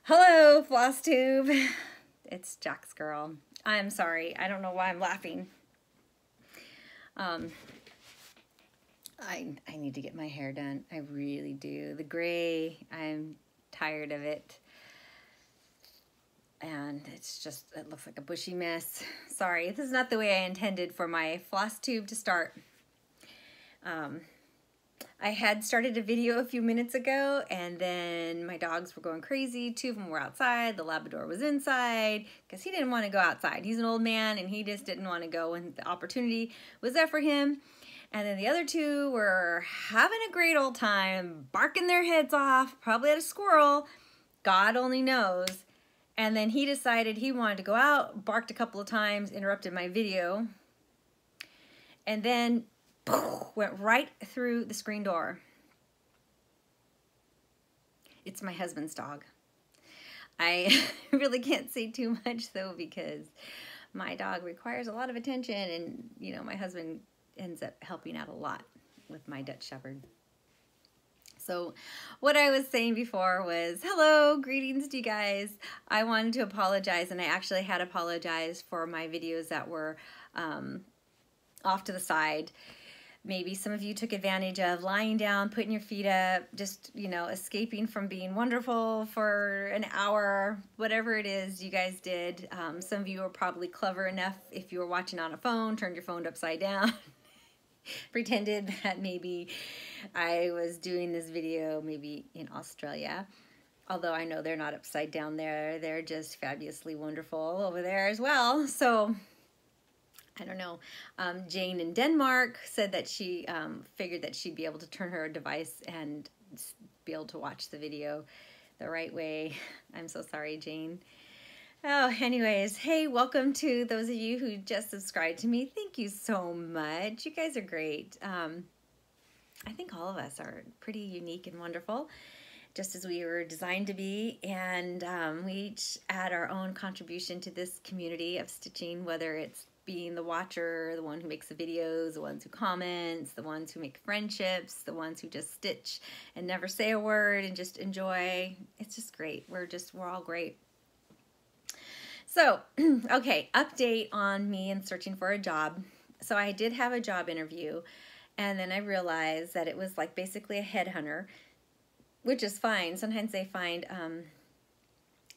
Hello, FlossTube. It's Jack's girl. I'm sorry. I don't know why I'm laughing. I need to get my hair done. I really do. The gray, I'm tired of it. And it's just, it looks like a bushy mess. Sorry, this is not the way I intended for my FlossTube to start. I had started a video a few minutes ago, and then my dogs were going crazy. Two of them were outside. The Labrador was inside because he didn't want to go outside. He's an old man, and he just didn't want to go when the opportunity was there for him. And then the other two were having a great old time, barking their heads off, probably at a squirrel. God only knows. And then he decided he wanted to go out, barked a couple of times, interrupted my video, and then went right through the screen door. It's my husband's dog. I really can't say too much though, because my dog requires a lot of attention, and you know, my husband ends up helping out a lot with my Dutch Shepherd. So what I was saying before was, hello, greetings to you guys. I wanted to apologize, and I actually had apologized for my videos that were off to the side. Maybe some of you took advantage of lying down, putting your feet up, just, you know, escaping from being wonderful for an hour, whatever it is you guys did. Some of you were probably clever enough, if you were watching on a phone, turned your phone upside down, pretended that maybe I was doing this video maybe in Australia. Although I know they're not upside down there. They're just fabulously wonderful over there as well. So I don't know. Jane in Denmark said that she figured that she'd be able to turn her device and be able to watch the video the right way. I'm so sorry, Jane. Oh, anyways, hey, welcome to those of you who just subscribed to me. Thank you so much. You guys are great. I think all of us are pretty unique and wonderful, just as we were designed to be, and we each add our own contribution to this community of stitching, whether it's being the watcher, the one who makes the videos, the ones who comments, the ones who make friendships, the ones who just stitch and never say a word and just enjoy. It's just great. We're all great. So, okay, update on me and searching for a job. So I did have a job interview, and then I realized that it was like basically a headhunter, which is fine. Sometimes they find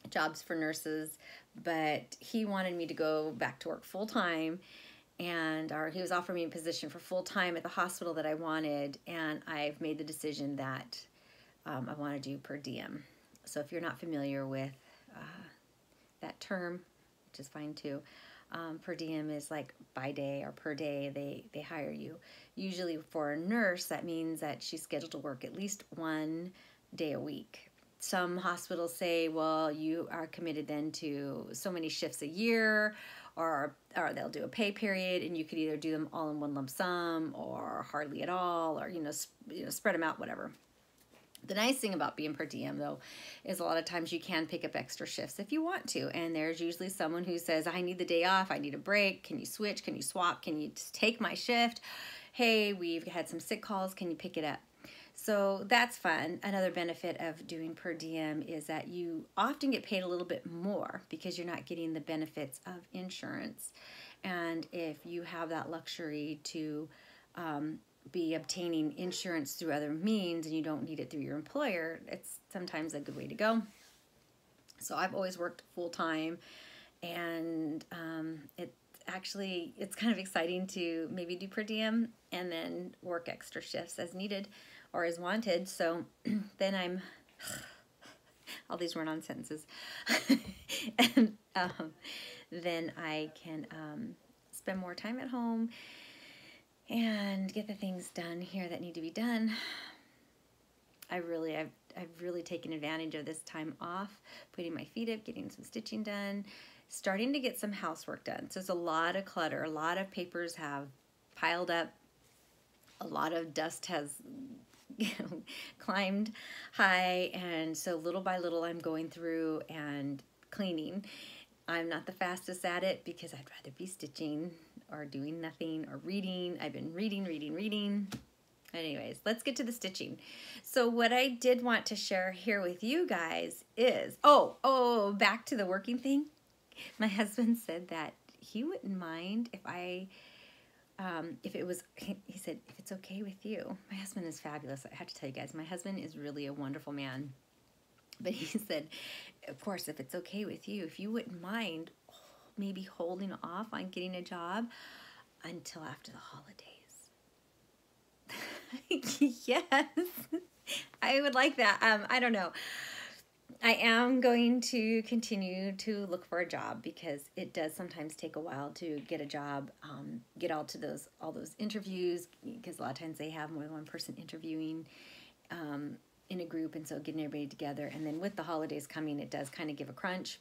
jobs for nurses, but he wanted me to go back to work full-time, and he was offering me a position for full-time at the hospital that I wanted, and I've made the decision that I want to do per diem. So if you're not familiar with that term, which is fine too, per diem is like by day or per day they hire you. Usually for a nurse, that means that she's scheduled to work at least 1 day a week. Some hospitals say, well, you are committed then to so many shifts a year, or they'll do a pay period, and you could either do them all in one lump sum or hardly at all, or you know, spread them out, whatever. The nice thing about being per diem, though, is a lot of times you can pick up extra shifts if you want to, and there's usually someone who says, I need the day off, I need a break, can you switch, can you swap, can you just take my shift? Hey, we've had some sick calls, can you pick it up? So that's fun. Another benefit of doing per diem is that you often get paid a little bit more because you're not getting the benefits of insurance. And if you have that luxury to be obtaining insurance through other means and you don't need it through your employer, it's sometimes a good way to go. So I've always worked full-time, and it's kind of exciting to maybe do per diem and then work extra shifts as needed or as wanted. So then I'm, all these run-on sentences, and then I can spend more time at home and get the things done here that need to be done. I've really taken advantage of this time off, putting my feet up, getting some stitching done, starting to get some housework done. So there's a lot of clutter, a lot of papers have piled up, a lot of dust has climbed high, and so little by little I'm going through and cleaning. I'm not the fastest at it because I'd rather be stitching or doing nothing or reading. I've been reading. Anyways, let's get to the stitching. So what I did want to share here with you guys is, back to the working thing. My husband said that he wouldn't mind if he said, if it's okay with you. My husband is fabulous. I have to tell you guys, my husband is really a wonderful man. But he said, of course, if it's okay with you, if you wouldn't mind maybe holding off on getting a job until after the holidays. Yes, I would like that. I don't know. I am going to continue to look for a job because it does sometimes take a while to get a job, get all those interviews, because a lot of times they have more than one person interviewing in a group, and so getting everybody together. And then with the holidays coming, it does kind of give a crunch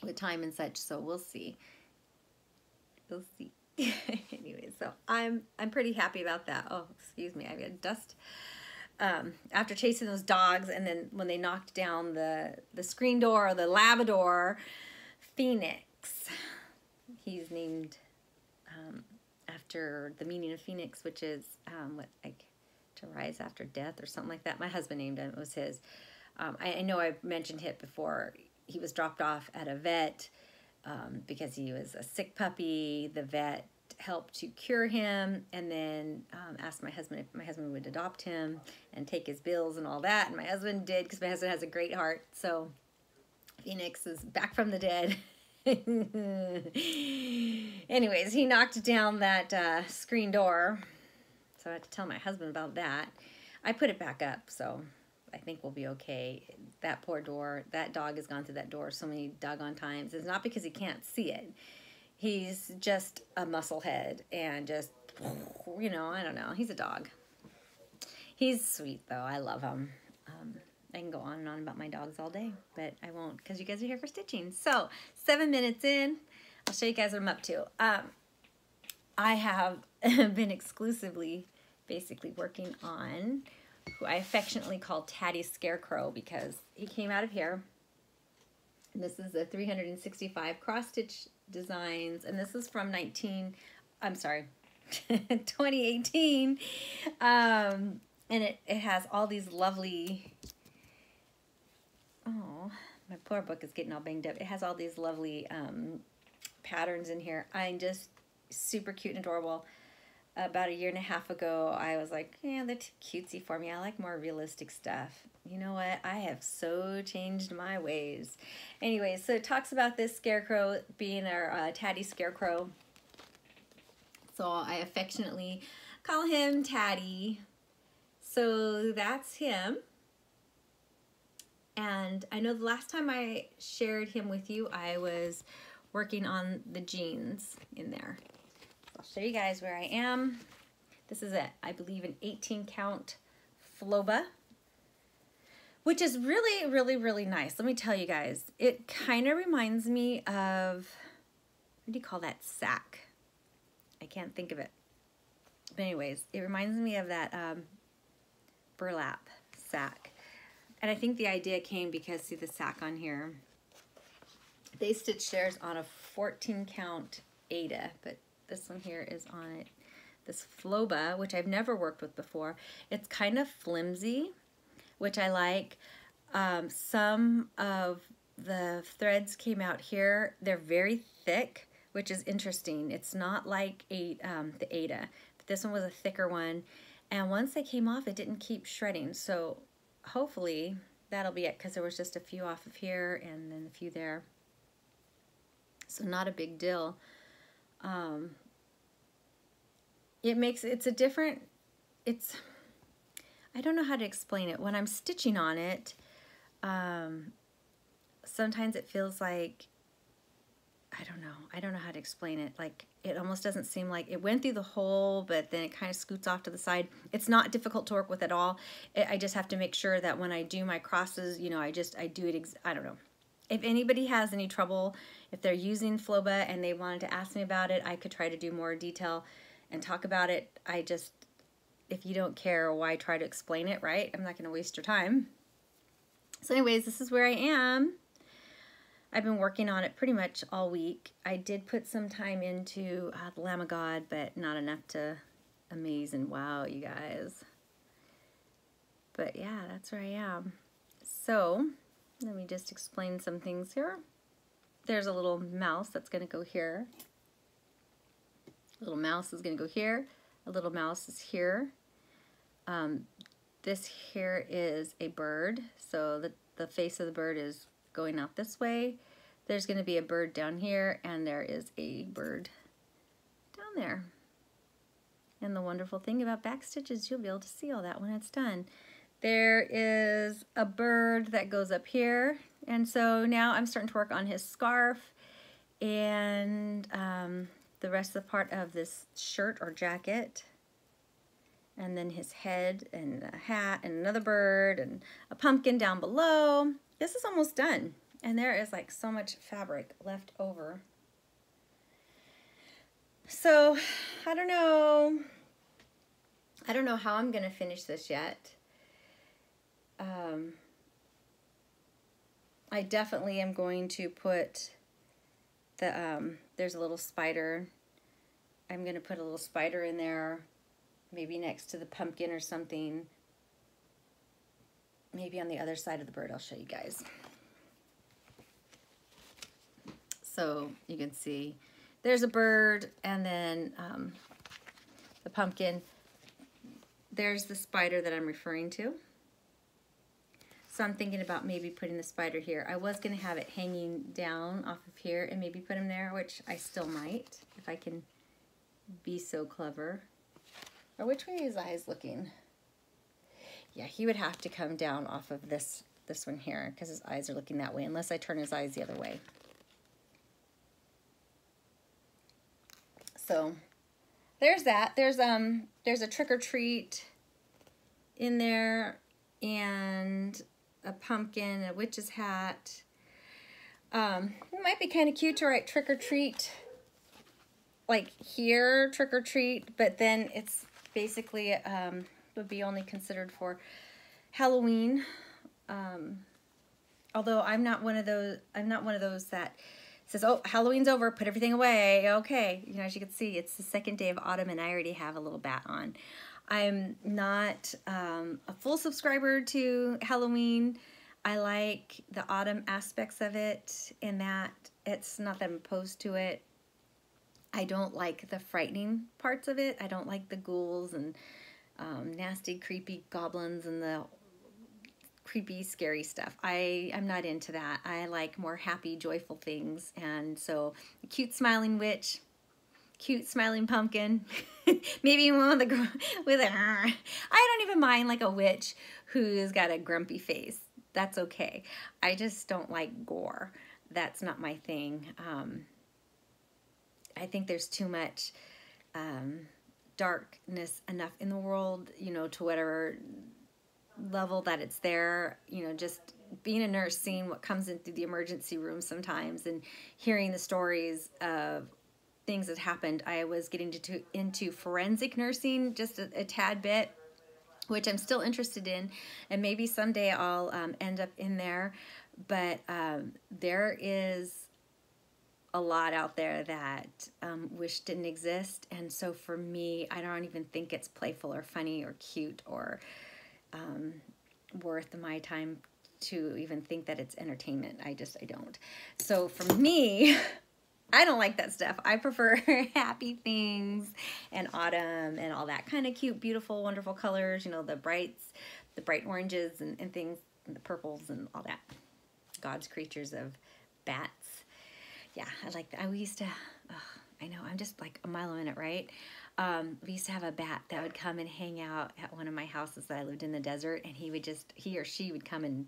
with time and such, so we'll see. We'll see. Anyway, so I'm pretty happy about that. Oh, excuse me, I got dust. After chasing those dogs, and then when they knocked down the screen door, the Labrador, Phoenix. He's named after the meaning of Phoenix, which is to rise after death or something like that. My husband named him. It was his. I know I've mentioned it before. He was dropped off at a vet because he was a sick puppy. The vet helped to cure him, and then asked my husband if my husband would adopt him and take his bills and all that, and my husband did, because my husband has a great heart. So Phoenix is back from the dead. Anyways, he knocked down that screen door, so I had to tell my husband about that. I put it back up, so I think we'll be okay. That poor door, that dog has gone through that door so many doggone times. It's not because he can't see it. He's just a musclehead and just, I don't know. He's a dog. He's sweet, though. I love him. I can go on and on about my dogs all day, but I won't, because you guys are here for stitching. So, 7 minutes in, I'll show you guys what I'm up to. I have been exclusively, basically, working on who I affectionately call Taddy Scarecrow, because he came out of here. And this is a 365 cross-stitch designs, and this is from 2018. And it has all these lovely, my poor book is getting all banged up. It has all these lovely patterns in here. I'm just super cute and adorable. About a year and a half ago, I was like, yeah, they're too cutesy for me. I like more realistic stuff. You know what? I have so changed my ways. Anyway, so it talks about this scarecrow being our Taddy Scarecrow. So I affectionately call him Taddy. So that's him. And I know the last time I shared him with you, I was working on the jeans in there. I'll show you guys where I am. This is I believe, an 18 count Floba, which is really, really, really nice. Let me tell you guys, it kind of reminds me of, what do you call that sack? I can't think of it. But anyways, it reminds me of that burlap sack. And I think the idea came because, see the sack on here? They stitched theirs on a 14 count Ada, but this one here is on it. This Floba, which I've never worked with before. It's kind of flimsy, which I like. Some of the threads came out here. They're very thick, which is interesting. It's not like the Ada, but this one was a thicker one. And once they came off, it didn't keep shredding. So hopefully that'll be it, because there was just a few off of here and then a few there. So not a big deal. It's a different, I don't know how to explain it. When I'm stitching on it, sometimes it feels like, I don't know how to explain it. Like, it almost doesn't seem like it went through the hole, but then it kind of scoots off to the side. It's not difficult to work with at all. I just have to make sure that when I do my crosses, I do it, I don't know. If anybody has any trouble, if they're using Floba and they wanted to ask me about it, I could try to do more detail and talk about it. If you don't care, why try to explain it, right? I'm not going to waste your time. So anyways, this is where I am. I've been working on it pretty much all week. I did put some time into the Lamb of God, but not enough to amazing. Wow, you guys. But yeah, that's where I am. So let me just explain some things here. There's a little mouse that's going to go here. A little mouse is going to go here. A little mouse is here. This here is a bird. So the face of the bird is going out this way. There's going to be a bird down here, and there is a bird down there. And the wonderful thing about backstitch is you'll be able to see all that when it's done. There is a bird that goes up here, and so now I'm starting to work on his scarf and the rest of the part of this shirt or jacket, and then his head and a hat and another bird and a pumpkin down below. This is almost done, and there is like so much fabric left over. So I don't know how I'm gonna finish this yet. I definitely am going to put the, there's a little spider. I'm going to put a little spider in there, maybe next to the pumpkin or something. Maybe on the other side of the bird. I'll show you guys. So you can see there's a bird, and then the pumpkin. There's the spider that I'm referring to. So I'm thinking about maybe putting the spider here. I was going to have it hanging down off of here and maybe put him there, which I still might if I can be so clever. Or which way are his eyes looking? Yeah, he would have to come down off of this one here because his eyes are looking that way unless I turn his eyes the other way. So there's that. There's a trick or treat in there, and a pumpkin, a witch's hat. It might be kind of cute to write trick or treat, like here, trick or treat, but then it's basically would be only considered for Halloween. Although I'm not one of those that says, oh, Halloween's over, put everything away. Okay, you know, as you can see, it's the second day of autumn, and I already have a little bat on. I'm not a full subscriber to Halloween. I like the autumn aspects of it, in that it's not that I'm opposed to it. I don't like the frightening parts of it. I don't like the ghouls and nasty, creepy goblins and the creepy, scary stuff. I'm not into that. I like more happy, joyful things. And so, a cute smiling witch, cute smiling pumpkin, maybe one with I don't even mind like a witch who's got a grumpy face. That's okay. I just don't like gore. That's not my thing. I think there's too much darkness enough in the world, you know, to whatever level that it's there. You know, just being a nurse, seeing what comes in through the emergency room sometimes and hearing the stories of things that happened. I was getting into forensic nursing just a tad bit, which I'm still interested in, and maybe someday I'll end up in there. But there is a lot out there that wish didn't exist, and so for me, I don't even think it's playful or funny or cute or worth my time to even think that it's entertainment. I don't. So for me, I don't like that stuff. I prefer happy things and autumn and all that kind of cute, beautiful, wonderful colors, you know, the bright oranges and things, and the purples and all that. God's creatures of bats. Yeah, I like that. We used to, I know, I'm just like a mile a minute, right? We used to have a bat that would come and hang out at one of my houses that I lived in the desert, and he or she would come and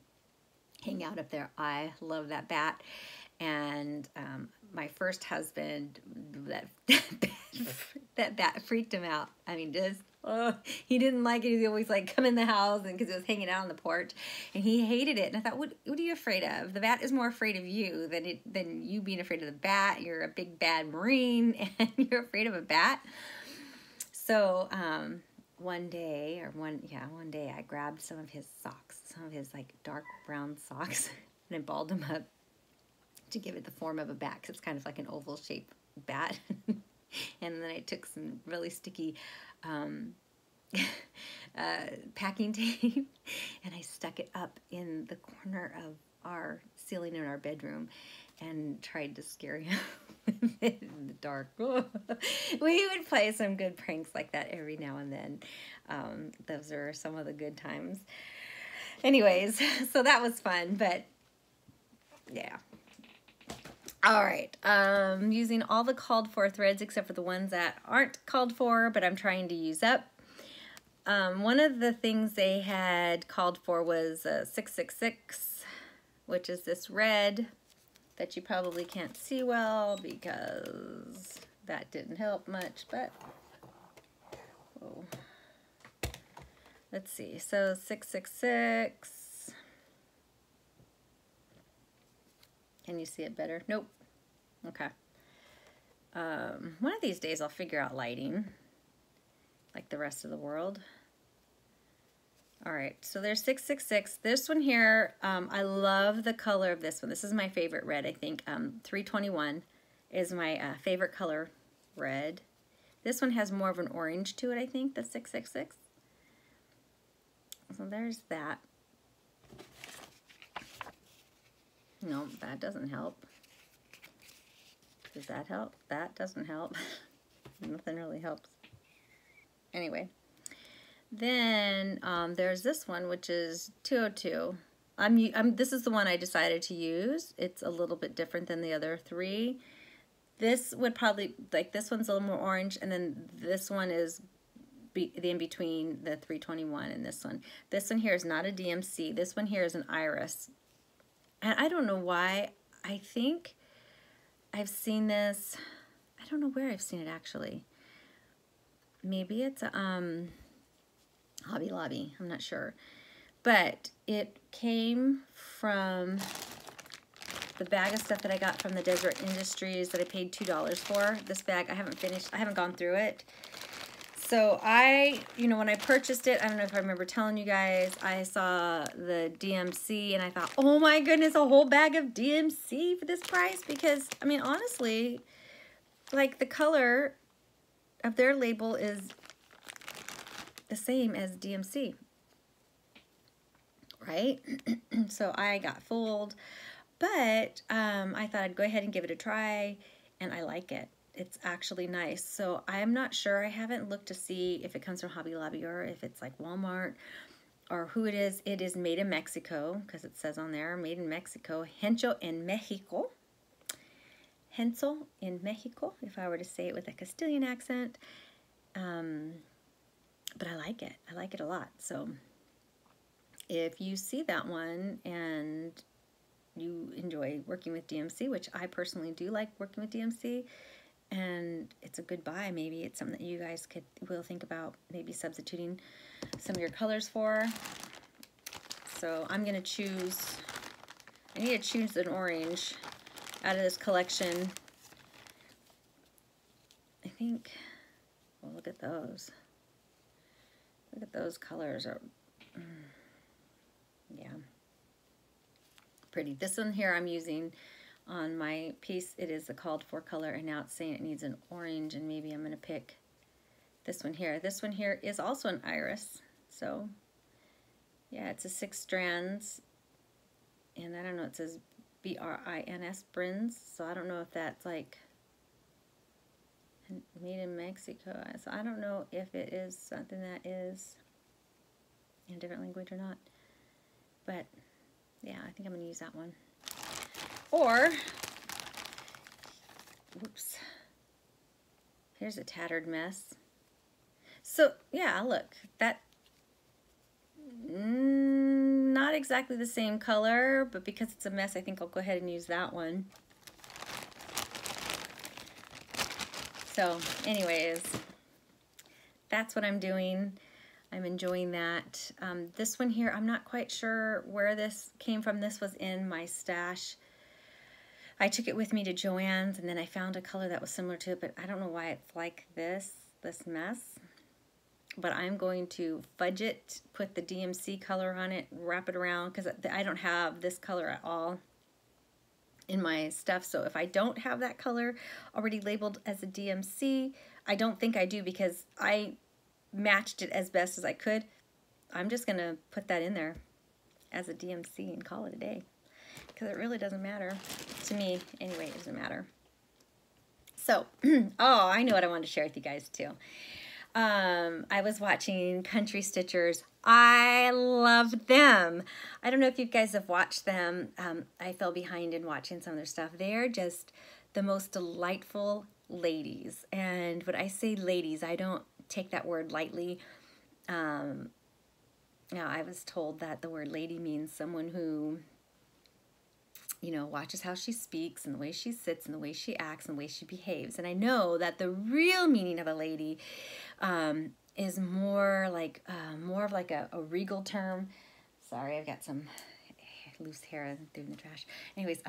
hang out up there. I love that bat. And my first husband, that bat freaked him out. I mean, he didn't like it. He always like come in the house, and because it was hanging out on the porch, and he hated it. And I thought, what are you afraid of? The bat is more afraid of you than you being afraid of the bat. You're a big bad Marine, and you're afraid of a bat. So one day I grabbed some of his socks, some of his like dark brown socks, and I balled them up to give it the form of a bat, because it's kind of like an oval shaped bat. And then I took some really sticky packing tape, and I stuck it up in the corner of our ceiling in our bedroom and tried to scare him in the dark. We would play some good pranks like that every now and then. Those are some of the good times. Anyways, so that was fun, but yeah. All right, using all the called for threads except for the ones that aren't called for, but I'm trying to use up. One of the things they had called for was 666, which is this red that you probably can't see well because that didn't help much, but whoa. Let's see, so 666. Can you see it better? Nope. Okay. One of these days I'll figure out lighting like the rest of the world. All right, so there's 666. This one here, I love the color of this one. This is my favorite red, I think. 321 is my favorite color red. This one has more of an orange to it, I think, the 666. So there's that. No, that doesn't help. Does that help? That doesn't help. Nothing really helps. Anyway. Then there's this one, which is 202. This is the one I decided to use. It's a little bit different than the other three. This would probably, like this one's a little more orange, and then this one is the in-between the 321 and this one. This one here is not a DMC. This one here is an iris. And I don't know why. I think I've seen this. I don't know where I've seen it actually. Maybe it's Hobby Lobby, I'm not sure. But it came from the bag of stuff that I got from the Desert Industries that I paid $2 for. This bag, I haven't finished, I haven't gone through it. So when I purchased it, I don't know if I remember telling you guys, I saw the DMC and I thought, oh my goodness, a whole bag of DMC for this price? Because, I mean, honestly, like the color of their label is the same as DMC, right? So I got fooled, but I thought I'd go ahead and give it a try, and I like it. It's actually nice. So I'm not sure. I haven't looked to see if it comes from Hobby Lobby or if it's like Walmart or who it is. It is made in Mexico because it says on there, made in Mexico, Hencho en Mexico. Hencho in Mexico, if I were to say it with a Castilian accent. But I like it. I like it a lot. So if you see that one and you enjoy working with DMC, which I personally do like working with DMC, and it's a good buy, maybe it's something that you guys will think about maybe substituting some of your colors for. So I'm going to choose, I need to choose an orange out of this collection. I think, well, look at those. Look at those colors. Yeah. Pretty. This one here I'm using on my piece. It is the called for color, and now it's saying it needs an orange, and maybe I'm going to pick this one here. This one here is also an iris. So, yeah, it's a 6 strands. And I don't know, it says B-R-I-N-S, Brins. So I don't know if that's like made in Mexico. So I don't know if it is something that is in a different language or not. But yeah, I think I'm going to use that one. Or, whoops, here's a tattered mess. So yeah, look, that not exactly the same color, but because it's a mess, I think I'll go ahead and use that one. So anyways, that's what I'm doing. I'm enjoying that. This one here, I'm not quite sure where this came from. This was in my stash. I took it with me to Joann's, and then I found a color that was similar to it, but I don't know why it's like this mess. But I'm going to fudge it, put the DMC color on it, wrap it around, because I don't have this color at all in my stuff. So if I don't have that color already labeled as a DMC, I don't think I do, because I matched it as best as I could. I'm just going to put that in there as a DMC and call it a day, because it really doesn't matter. To me, anyway, it doesn't matter. So, oh, I know what I wanted to share with you guys too. I was watching Country Stitchers. I love them. I don't know if you guys have watched them. I fell behind in watching some of their stuff. They're just the most delightful ladies. And when I say ladies, I don't take that word lightly. Now, I was told that the word lady means someone who, you know, watches how she speaks and the way she sits and the way she acts and the way she behaves. And I know that the real meaning of a lady is more of like a regal term. Sorry, I've got some loose hair through the trash. Anyways,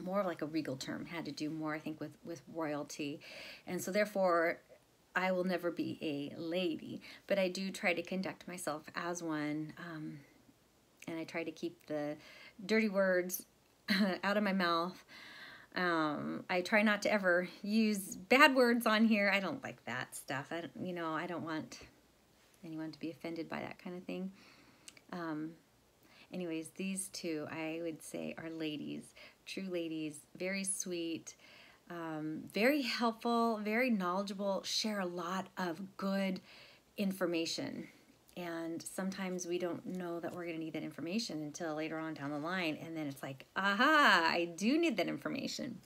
more of like a regal term, had to do more, I think, with royalty. And so therefore, I will never be a lady, but I do try to conduct myself as one. And I try to keep the dirty words out of my mouth. I try not to ever use bad words on here. I don't like that stuff. I don't want anyone to be offended by that kind of thing. Anyways, these two, I would say, are ladies, true ladies, very sweet, very helpful, very knowledgeable, share a lot of good information. And sometimes we don't know that we're going to need that information until later on down the line. And then it's like, aha, I do need that information.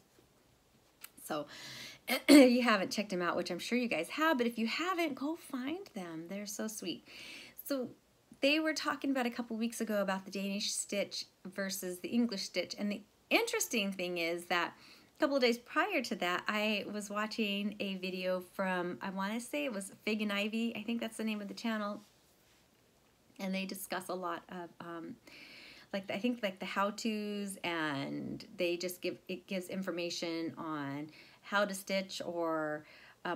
So you haven't checked them out, which I'm sure you guys have. But if you haven't, go find them. They're so sweet. So they were talking about a couple weeks ago about the Danish stitch versus the English stitch. And the interesting thing is that a couple of days prior to that, I was watching a video from, I want to say it was Fig and Ivy. I think that's the name of the channel. And they discuss a lot of, I think the how-tos, and they just gives information on how to stitch, or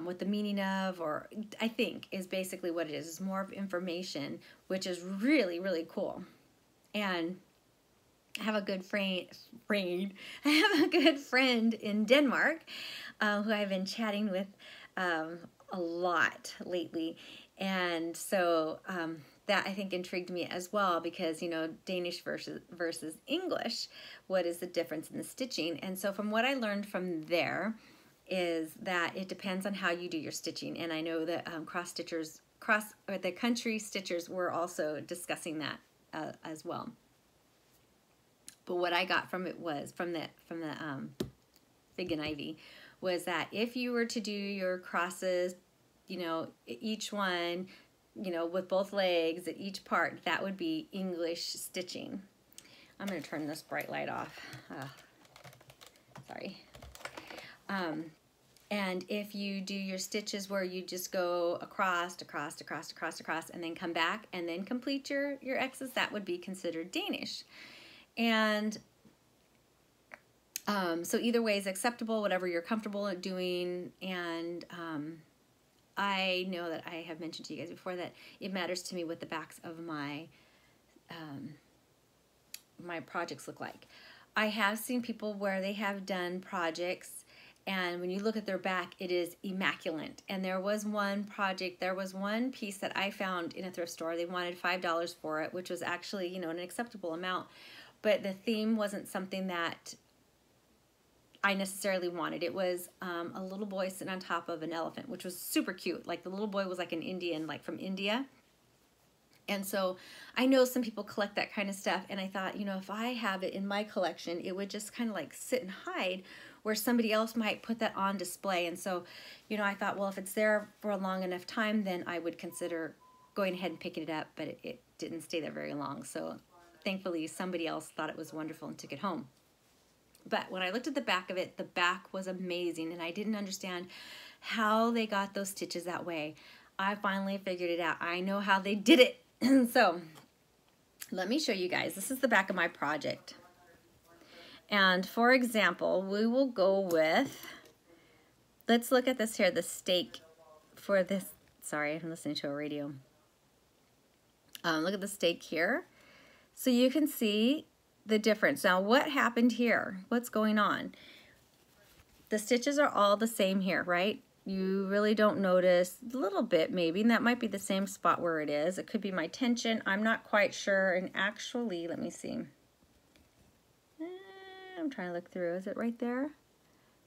what the meaning of, or I think is basically what it is. It's more of information, which is really, really cool. And I have a good friend in Denmark, who I've been chatting with a lot lately. And so that, I think, intrigued me as well, because, you know, Danish versus English, what is the difference in the stitching? And so from what I learned from there is that it depends on how you do your stitching. And I know that the Country Stitchers were also discussing that as well. But what I got from it was, from the Fig and Ivy, was that if you were to do your crosses, you know, each one, you know, with both legs at each part, that would be English stitching. I'm going to turn this bright light off. Sorry. And if you do your stitches where you just go across, and then come back and then complete your X's, that would be considered Danish. And so either way is acceptable, whatever you're comfortable doing. And I know that I have mentioned to you guys before that it matters to me what the backs of my my projects look like. I have seen people where they have done projects, and when you look at their back, it is immaculate. And there was one project, there was one piece that I found in a thrift store. They wanted $5 for it, which was actually, you know, an acceptable amount. But the theme wasn't something that I necessarily wanted. It was a little boy sitting on top of an elephant, which was super cute. Like, the little boy was like an Indian, like from India. And so I know some people collect that kind of stuff, and I thought, you know, if I have it in my collection, it would just kind of like sit and hide, where somebody else might put that on display. And so, you know, I thought, well, if it's there for a long enough time, then I would consider going ahead and picking it up, but it didn't stay there very long. So thankfully, somebody else thought it was wonderful and took it home. But when I looked at the back of it, the back was amazing, and I didn't understand how they got those stitches that way. I finally figured it out. I know how they did it. So let me show you guys. This is the back of my project. And for example, we will go with, let's look at this here, the stake for this. Sorry, I'm listening to a radio. Look at the stake here. So you can see the difference. Now, what happened here? What's going on? The stitches are all the same here, right? you really don't notice a little bit maybe, and that might be the same spot where it is. It could be my tension. I'm not quite sure. And actually, let me see. I'm trying to look through. Is it right there?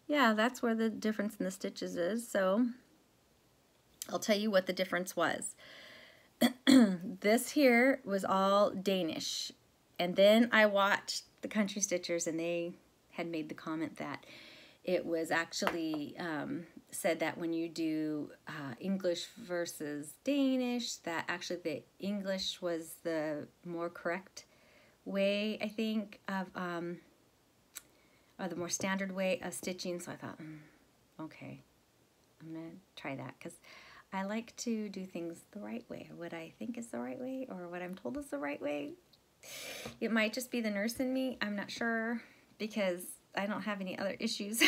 Yeah, that's where the difference in the stitches is. So I'll tell you what the difference was. This here was all Danish. And then I watched the Country Stitchers, and they had made the comment that it was actually said that when you do English versus Danish, that actually the English was the more correct way, I think, of or the more standard way of stitching. So I thought, okay, I'm gonna try that, because I like to do things the right way, or what I think is the right way, or what I'm told is the right way. It might just be the nurse in me, I'm not sure, because I don't have any other issues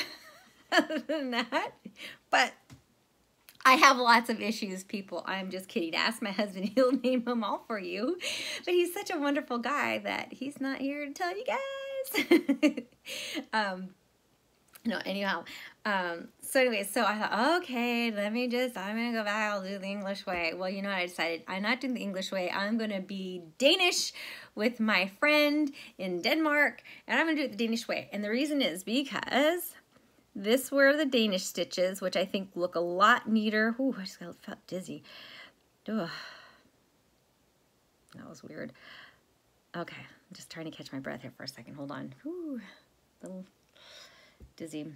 other than that. But I have lots of issues, people. I'm just kidding. Ask my husband, he'll name them all for you. But he's such a wonderful guy that he's not here to tell you guys. No, anyhow. So anyway, so I thought, okay, I'm gonna go back, I'll do the English way. Well, you know what I decided? I'm not doing the English way. I'm gonna be Danish with my friend in Denmark, and I'm gonna do it the Danish way. And the reason is because this were the Danish stitches, which I think look a lot neater. Ooh, I just felt dizzy. Ugh. That was weird. Okay, I'm just trying to catch my breath here for a second. Hold on. Ooh, a little dizzy.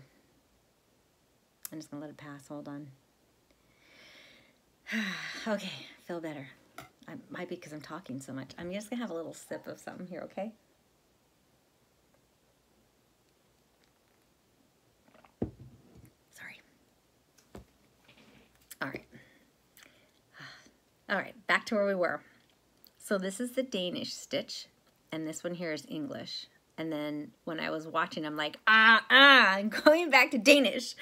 I'm just gonna let it pass. Hold on. Okay, feel better. I might be because I'm talking so much. I'm just gonna have a little sip of something here, okay? Sorry. All right. All right, back to where we were. So this is the Danish stitch, and this one here is English. And then when I was watching, I'm like, I'm going back to Danish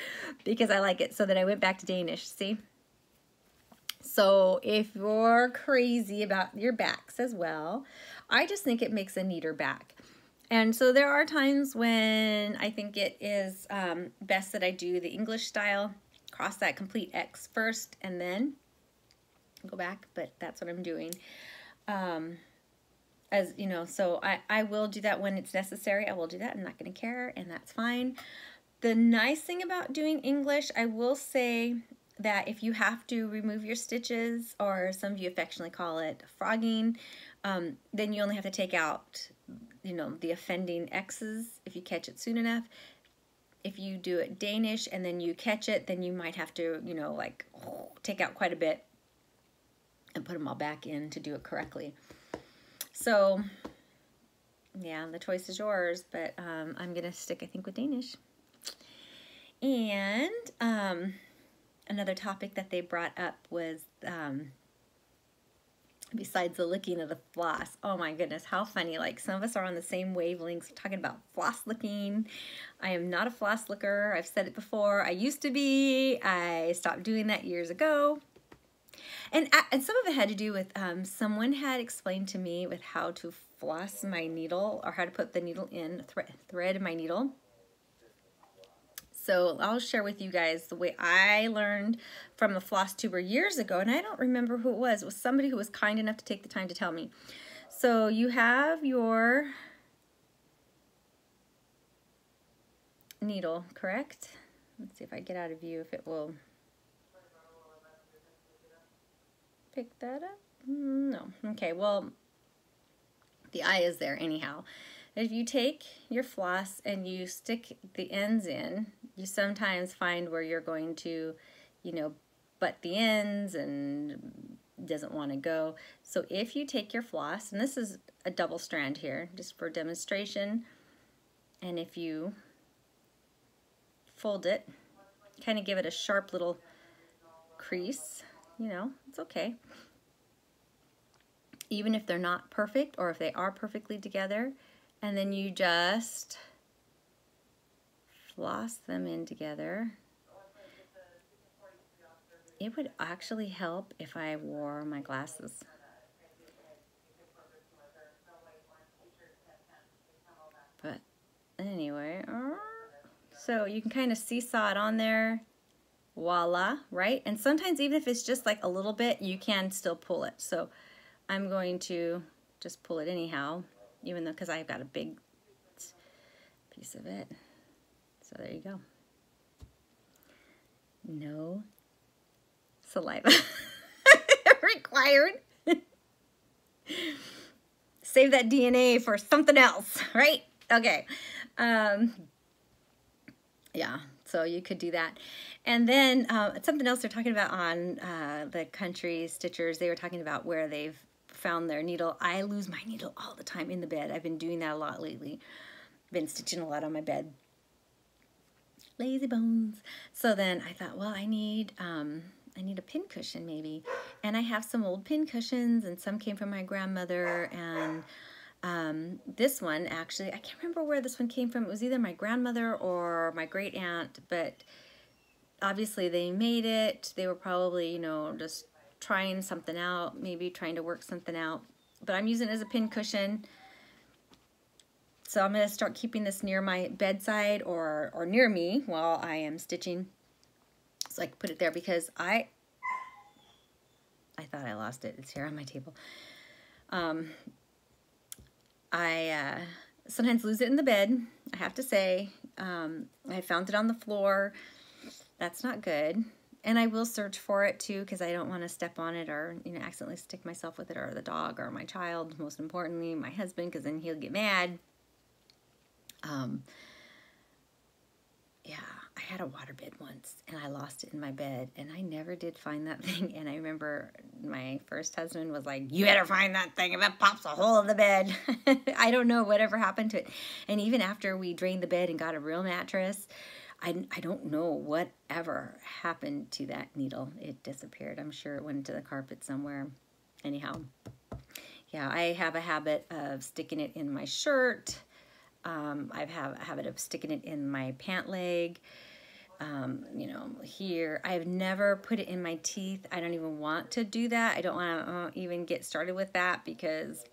because I like it. So then I went back to Danish, see? So if you're crazy about your backs as well, I just think it makes a neater back. And so there are times when I think it is best that I do the English style, cross that complete X first, and then go back, but that's what I'm doing. As you know, so I will do that when it's necessary. I will do that. I'm not going to care, and that's fine. The nice thing about doing English, I will say that if you have to remove your stitches, or some of you affectionately call it frogging, then you only have to take out, you know, the offending X's if you catch it soon enough. If you do it Danish and then you catch it, then you might have to, you know, like take out quite a bit and put them all back in to do it correctly. So, yeah, the choice is yours, but I'm going to stick, I think, with Danish. And another topic that they brought up was, besides the licking of the floss, oh my goodness, how funny. Like, some of us are on the same wavelengths talking about floss licking. I am not a floss licker. I've said it before. I used to be. I stopped doing that years ago. And some of it had to do with someone had explained to me with how to floss my needle, or how to put the needle in, thread in my needle. So I'll share with you guys the way I learned from a FlossTuber years ago, and I don't remember who it was. It was somebody who was kind enough to take the time to tell me. So you have your needle, correct? Let's see if I get out of view if it will pick that up. No. Okay, well, the eye is there anyhow. If you take your floss and you stick the ends in, you sometimes find where you're going to, you know, butt the ends and doesn't want to go. So if you take your floss, and this is a double strand here, just for demonstration, and if you fold it, kind of give it a sharp little crease, you know, it's okay. Even if they're not perfect, or if they are perfectly together, and then you just floss them in together. It would actually help if I wore my glasses. But anyway, so you can kind of seesaw it on there, Voila, right? And sometimes even if it's just like a little bit, you can still pull it. So I'm going to just pull it anyhow, even though, because I've got a big piece of it. So there you go. No saliva required. Save that DNA for something else, right? Okay. Yeah, so you could do that. And then something else they're talking about on the country stitchers, they were talking about where they've found their needle. I lose my needle all the time in the bed. I've been doing that a lot lately. Been stitching a lot on my bed. Lazy bones. So then I thought, well, I need a pin cushion maybe. And I have some old pin cushions, and some came from my grandmother, and this one actually, I can't remember where this one came from. It was either my grandmother or my great aunt, but obviously they made it. They were probably, you know, just trying something out, maybe trying to work something out. But I'm using it as a pin cushion. So I'm going to start keeping this near my bedside or near me while I am stitching. So I can put it there because I thought I lost it. It's here on my table. I sometimes lose it in the bed, I have to say. I found it on the floor. That's not good. And I will search for it too, because I don't want to step on it or, you know, accidentally stick myself with it, or the dog, or my child, most importantly, my husband, because then he'll get mad. Yeah, I had a waterbed once and I lost it in my bed, and I never did find that thing. And I remember my first husband was like, you better find that thing if it pops a hole in the bed. I don't know whatever happened to it. And even after we drained the bed and got a real mattress, I don't know whatever happened to that needle. It disappeared. I'm sure it went into the carpet somewhere. Anyhow, yeah, I have a habit of sticking it in my shirt. I have a habit of sticking it in my pant leg, you know, here. I've never put it in my teeth. I don't even want to do that. I don't want to even get started with that, because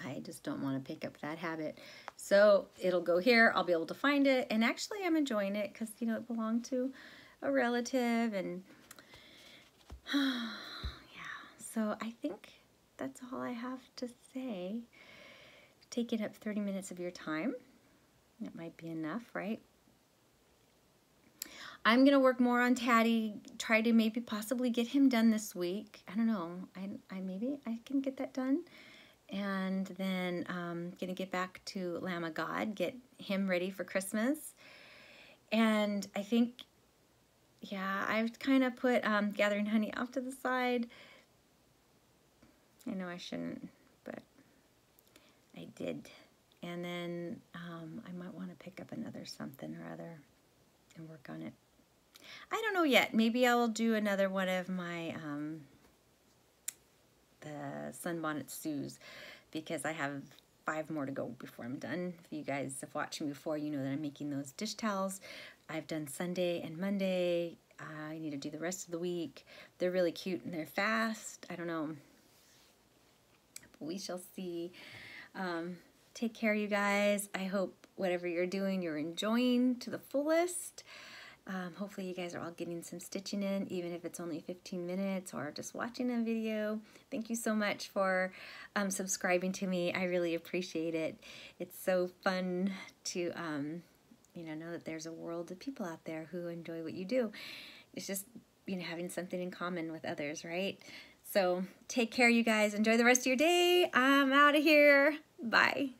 I just don't want to pick up that habit. So it'll go here. I'll be able to find it. And actually I'm enjoying it because, you know, it belonged to a relative. And yeah, so I think that's all I have to say. Taking up 30 minutes of your time. That might be enough, right? I'm going to work more on Taddy, try to maybe possibly get him done this week. I don't know. Maybe I can get that done. And then I'm going to get back to Lamb of God, get him ready for Christmas. And I think, yeah, I've kind of put Gathering Honey off to the side. I know I shouldn't, but I did. And then I might want to pick up another something or other and work on it. I don't know yet. Maybe I will do another one of my the Sunbonnet Sues, because I have 5 more to go before I'm done. If you guys have watched me before, you know that I'm making those dish towels. I've done Sunday and Monday. I need to do the rest of the week. They're really cute and they're fast. I don't know. But we shall see. Take care, you guys. I hope whatever you're doing, you're enjoying to the fullest. Hopefully you guys are all getting some stitching in, even if it's only 15 minutes or just watching a video. Thank you so much for subscribing to me. I really appreciate it. It's so fun to you know that there's a world of people out there who enjoy what you do. It's just, you know, having something in common with others, right? So take care, you guys. Enjoy the rest of your day. I'm out of here. Bye.